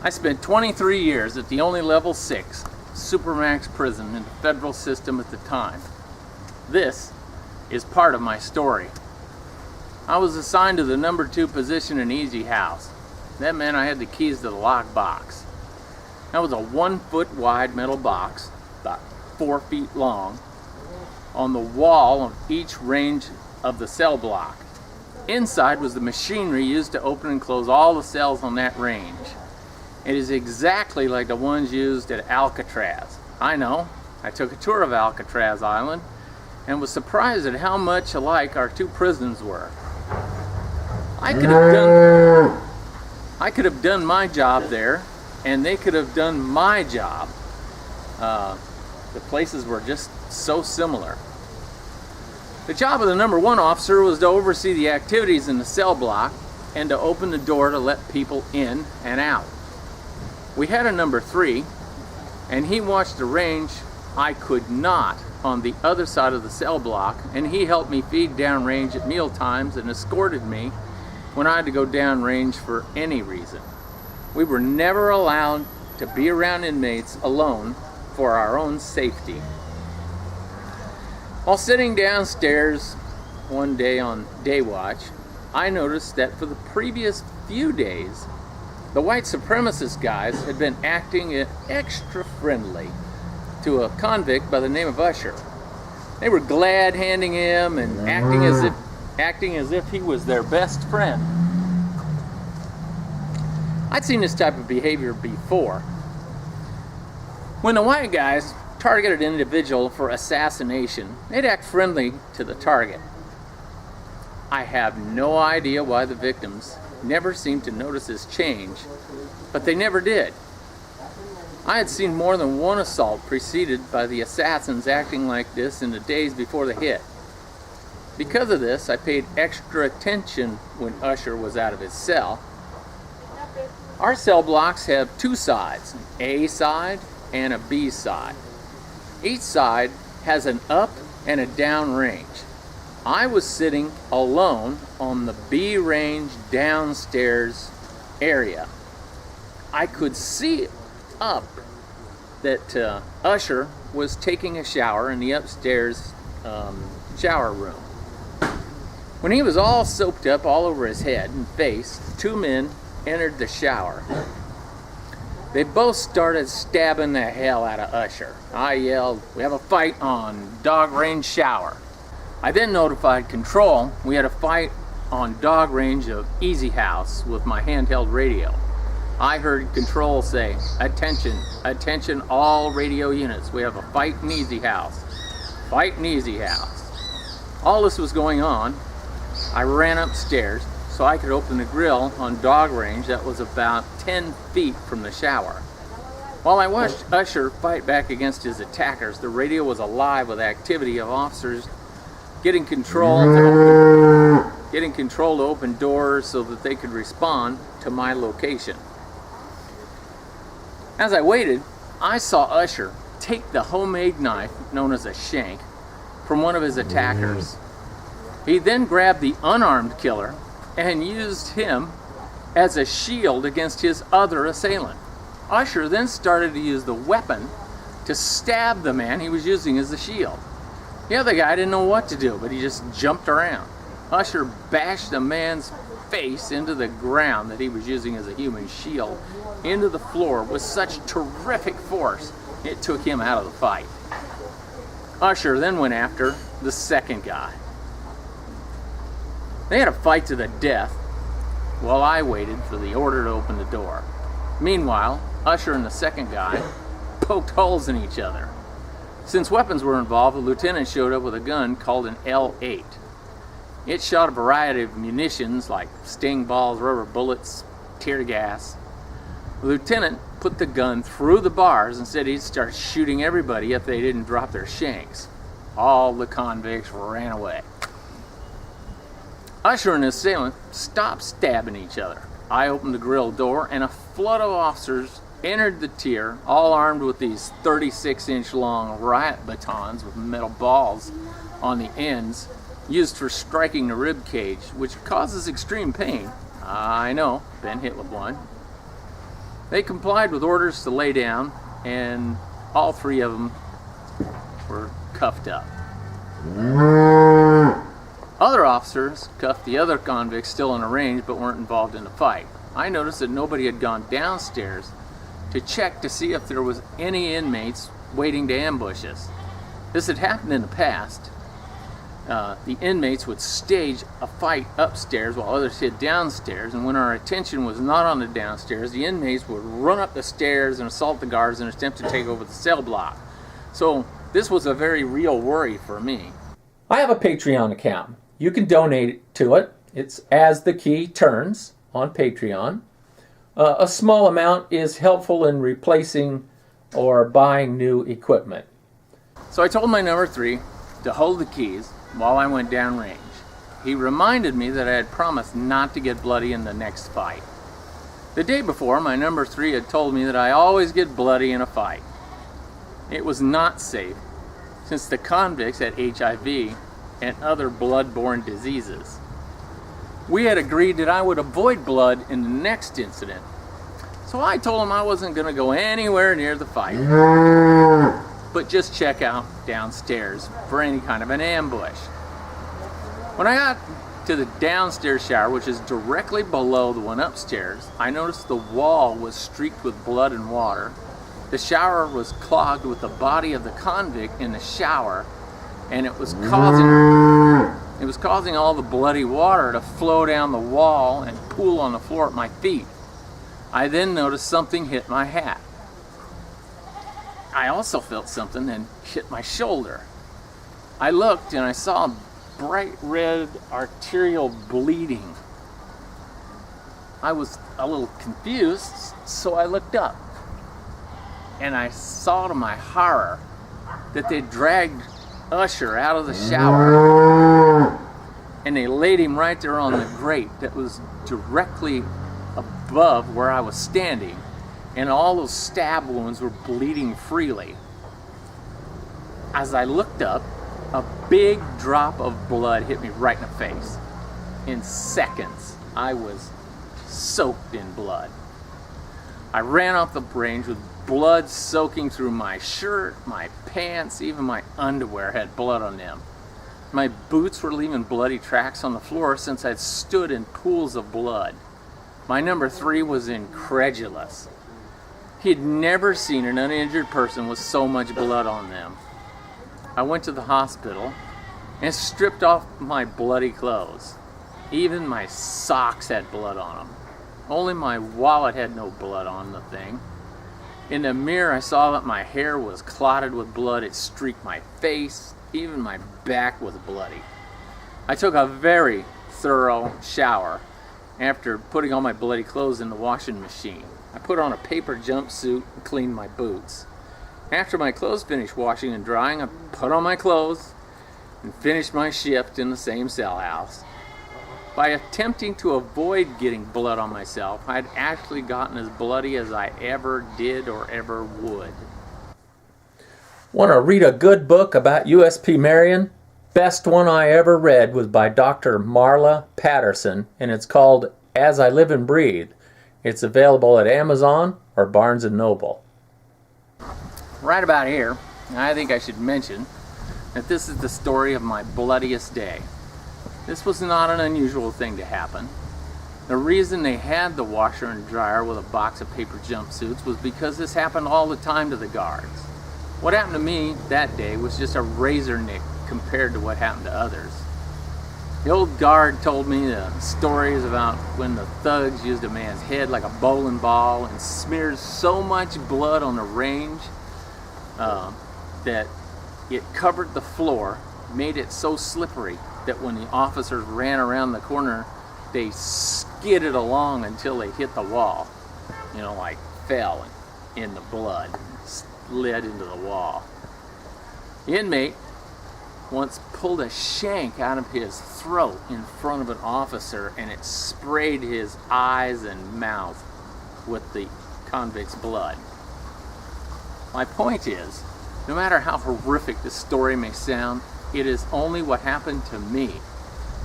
I spent 23 years at the only level 6 Supermax prison in the federal system at the time. This is part of my story. I was assigned to the number 2 position in Easy House. That meant I had the keys to the lock box. That was a 1 foot wide metal box, about 4 feet long, on the wall of each range of the cell block. Inside was the machinery used to open and close all the cells on that range. It is exactly like the ones used at Alcatraz. I know, I took a tour of Alcatraz Island and was surprised at how much alike our 2 prisons were. I could have done my job there, and they could have done my job. The places were just so similar. The job of the number 1 officer was to oversee the activities in the cell block and to open the door to let people in and out. We had a number 3, and he watched the range I could not on the other side of the cell block, and he helped me feed downrange at meal times and escorted me when I had to go downrange for any reason. We were never allowed to be around inmates alone for our own safety. While sitting downstairs one day on day watch, I noticed that for the previous few days, the white supremacist guys had been acting extra friendly to a convict by the name of Usher. They were glad handing him and acting as if he was their best friend. I'd seen this type of behavior before. When the white guys targeted an individual for assassination, they'd act friendly to the target. I have no idea why the victims never seemed to notice this change, but they never did. I had seen more than one assault preceded by the assassins acting like this in the days before the hit. Because of this, I paid extra attention when Usher was out of his cell. Our cell blocks have 2 sides, an A side and a B side. Each side has an up and a down range. I was sitting alone on the B range downstairs area. I could see up that Usher was taking a shower in the upstairs shower room. When he was all soaped up all over his head and face, 2 men entered the shower. They both started stabbing the hell out of Usher. I yelled, "We have a fight on dog range shower." I then notified control we had a fight on dog range of Easy House with my handheld radio. I heard control say, "Attention, attention all radio units. We have a fight in Easy House. Fight in Easy House." All this was going on. I ran upstairs so I could open the grill on dog range that was about 10 feet from the shower. While I watched Usher fight back against his attackers, the radio was alive with activity of officers getting control to open doors so that they could respond to my location. As I waited, I saw Usher take the homemade knife, known as a shank, from one of his attackers. He then grabbed the unarmed killer and used him as a shield against his other assailant. Usher then started to use the weapon to stab the man he was using as a shield. The other guy didn't know what to do, but he just jumped around. Usher bashed the man's face into the ground that he was using as a human shield into the floor with such terrific force it took him out of the fight. Usher then went after the second guy. They had a fight to the death while I waited for the order to open the door. Meanwhile, Usher and the second guy poked holes in each other. Since weapons were involved, a lieutenant showed up with a gun called an L8. It shot a variety of munitions like sting balls, rubber bullets, tear gas. The lieutenant put the gun through the bars and said he'd start shooting everybody if they didn't drop their shanks. All the convicts ran away. Usher and his assailant stopped stabbing each other. I opened the grill door and a flood of officers entered the tier, all armed with these 36-inch long riot batons with metal balls on the ends, used for striking the rib cage, which causes extreme pain. I know, been hit with one. They complied with orders to lay down, and all three of them were cuffed up. Other officers cuffed the other convicts still in a range but weren't involved in the fight. I noticed that nobody had gone downstairs to check to see if there was any inmates waiting to ambush us. This had happened in the past. The inmates would stage a fight upstairs while others hid downstairs, and when our attention was not on the downstairs, the inmates would run up the stairs and assault the guards in an attempt to take over the cell block. So this was a very real worry for me. I have a Patreon account. You can donate to it. It's As the Key Turns on Patreon. A small amount is helpful in replacing or buying new equipment. So I told my number 3 to hold the keys while I went downrange. He reminded me that I had promised not to get bloody in the next fight. The day before, my number 3 had told me that I always get bloody in a fight. It was not safe, since the convicts had HIV and other blood-borne diseases. We had agreed that I would avoid blood in the next incident, so I told him I wasn't going to go anywhere near the fight, but just check out downstairs for any kind of an ambush. When I got to the downstairs shower, which is directly below the one upstairs, I noticed the wall was streaked with blood and water. The shower was clogged with the body of the convict in the shower, and it was causing all the bloody water to flow down the wall and pool on the floor at my feet. I then noticed something hit my hat. I also felt something then hit my shoulder. I looked and I saw bright red arterial bleeding. I was a little confused, so I looked up. And I saw to my horror that they dragged Usher out of the shower and they laid him right there on the grate that was directly above where I was standing, and all those stab wounds were bleeding freely. As I looked up, a big drop of blood hit me right in the face. In seconds, I was soaked in blood. I ran off the range with blood soaking through my shirt, my pants, even my underwear had blood on them. My boots were leaving bloody tracks on the floor since I'd stood in pools of blood. My number 3 was incredulous. He had never seen an uninjured person with so much blood on them. I went to the hospital and stripped off my bloody clothes. Even my socks had blood on them. Only my wallet had no blood on the thing. In the mirror, I saw that my hair was clotted with blood. It streaked my face. Even my back was bloody. I took a very thorough shower after putting all my bloody clothes in the washing machine. I put on a paper jumpsuit and cleaned my boots. After my clothes finished washing and drying, I put on my clothes and finished my shift in the same cell house. By attempting to avoid getting blood on myself, I had actually gotten as bloody as I ever did or ever would. Want to read a good book about USP Marion? Best one I ever read was by Dr. Marla Patterson, and it's called As I Live and Breathe. It's available at Amazon or Barnes & Noble. Right about here, I think I should mention that this is the story of my bloodiest day. This was not an unusual thing to happen. The reason they had the washer and dryer with a box of paper jumpsuits was because this happened all the time to the guards. What happened to me that day was just a razor nick compared to what happened to others. The old guard told me the stories about when the thugs used a man's head like a bowling ball and smeared so much blood on the range that it covered the floor, made it so slippery that when the officers ran around the corner, they skidded along until they hit the wall. You know, like fell in the blood, slid into the wall. The inmate once pulled a shank out of his throat in front of an officer, and it sprayed his eyes and mouth with the convict's blood. My point is, no matter how horrific this story may sound, it is only what happened to me.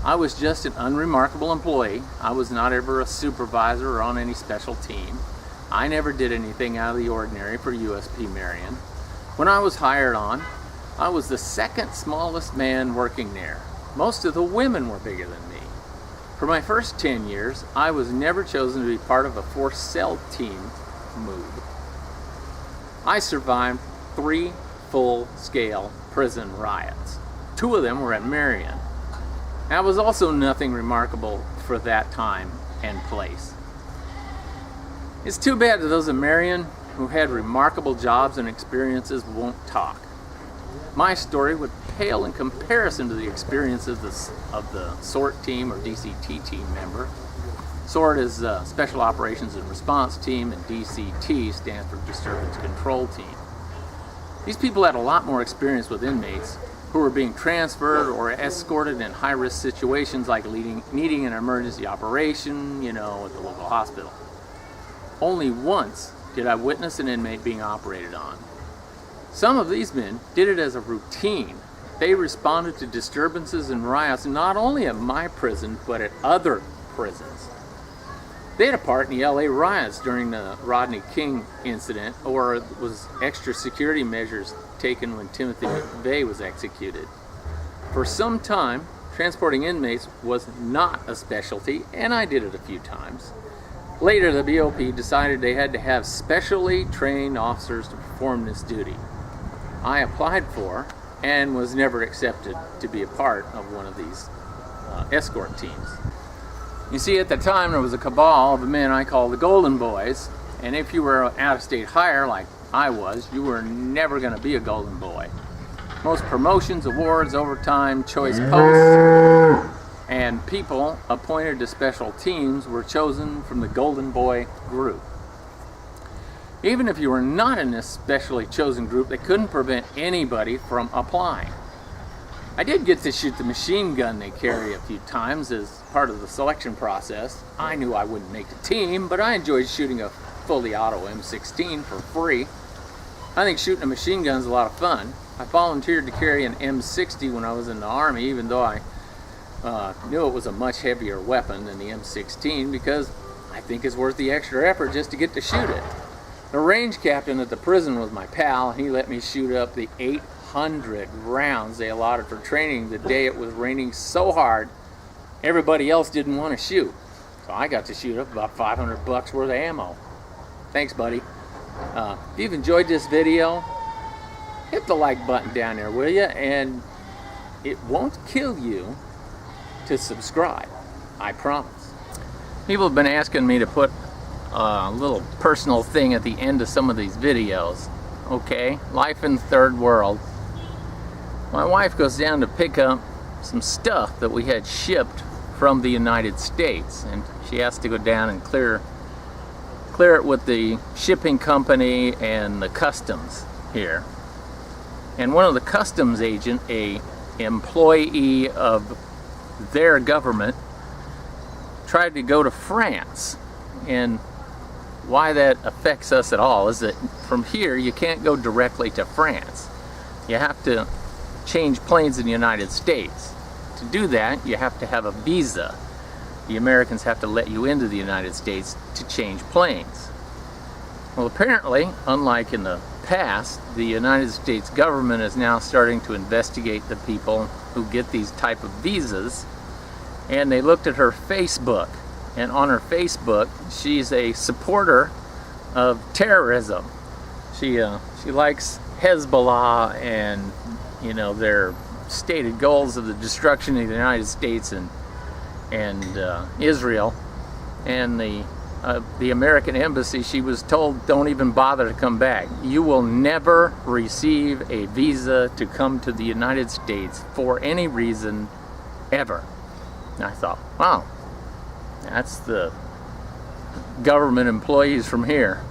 I was just an unremarkable employee. I was not ever a supervisor or on any special team. I never did anything out of the ordinary for USP Marion. When I was hired on, I was the second smallest man working there. Most of the women were bigger than me. For my first 10 years, I was never chosen to be part of a forced cell team move. I survived 3 full-scale prison riots. 2 of them were at Marion. That was also nothing remarkable for that time and place. It's too bad that those at Marion who had remarkable jobs and experiences won't talk. My story would pale in comparison to the experiences of the SORT team or DCT team member. SORT is Special Operations and Response Team, and DCT stands for Disturbance Control Team. These people had a lot more experience with inmates who were being transferred or escorted in high-risk situations like needing an emergency operation, at the local hospital. Only once did I witness an inmate being operated on. Some of these men did it as a routine. They responded to disturbances and riots not only at my prison, but at other prisons. They had a part in the LA riots during the Rodney King incident, or was extra security measures taken when Timothy McVeigh was executed. For some time, transporting inmates was not a specialty, and I did it a few times. Later, the BOP decided they had to have specially trained officers to perform this duty. I applied for and was never accepted to be a part of one of these escort teams. You see, at the time there was a cabal of the men I call the Golden Boys, and if you were out-of-state hire like I was, you were never going to be a Golden Boy. Most promotions, awards, overtime, choice posts, and people appointed to special teams were chosen from the Golden Boy group. Even if you were not in this specially chosen group, they couldn't prevent anybody from applying. I did get to shoot the machine gun they carry a few times as part of the selection process. I knew I wouldn't make the team, but I enjoyed shooting a fully auto M16 for free. I think shooting a machine gun is a lot of fun. I volunteered to carry an M60 when I was in the Army, even though I knew it was a much heavier weapon than the M16, because I think it's worth the extra effort just to get to shoot it. The range captain at the prison was my pal, and he let me shoot up the 800 rounds they allotted for training the day it was raining so hard everybody else didn't want to shoot. So I got to shoot up about $500 worth of ammo. Thanks, buddy. If you've enjoyed this video, hit the like button down there, will you? And it won't kill you to subscribe, I promise. People have been asking me to put a little personal thing at the end of some of these videos. Okay, life in the third world. My wife goes down to pick up some stuff that we had shipped from the United States, and she has to go down and clear it with the shipping company and the customs here. And one of the customs agent, a employee of their government, tried to go to France. And why that affects us at all is that from here you can't go directly to France. You have to change planes in the United States. To do that, you have to have a visa. The Americans have to let you into the United States to change planes. Well, apparently, unlike in the past, the United States government is now starting to investigate the people who get these type of visas, and they looked at her Facebook, and on her Facebook she's a supporter of terrorism. She likes Hezbollah and their stated goals of the destruction of the United States and Israel, and the American embassy, she was told, don't even bother to come back. You will never receive a visa to come to the United States for any reason ever. And I thought, wow, that's the government employees from here.